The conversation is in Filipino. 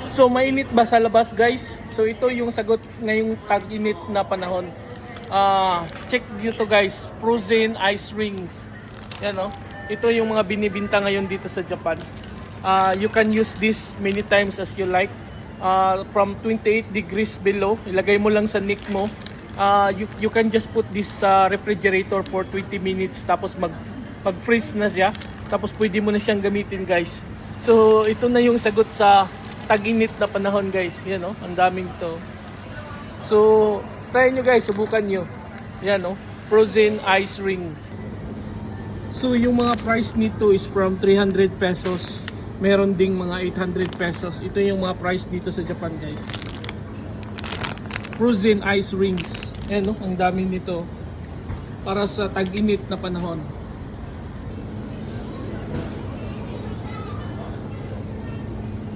So mainit ba sa labas guys? So ito yung sagot ngayong tag-init na panahon. Check dito guys, frozen ice rings. Yan oh. Ito yung mga binibinta ngayon dito sa Japan. You can use this many times as you like. From 28 degrees below, ilagay mo lang sa neck mo. You can just put this sa refrigerator for 20 minutes tapos mag-freeze na siya. Tapos pwede mo na siyang gamitin guys. So ito na yung sagot sa tag-init na panahon guys. Yan oh, ang daming to. So try nyo guys, subukan nyo. Yan oh, frozen ice rings. So yung mga price nito is from 300 pesos. Meron ding mga 800 pesos. Ito yung mga price dito sa Japan guys. Frozen ice rings. Yan oh, ang dami nito. Para sa tag-init na panahon.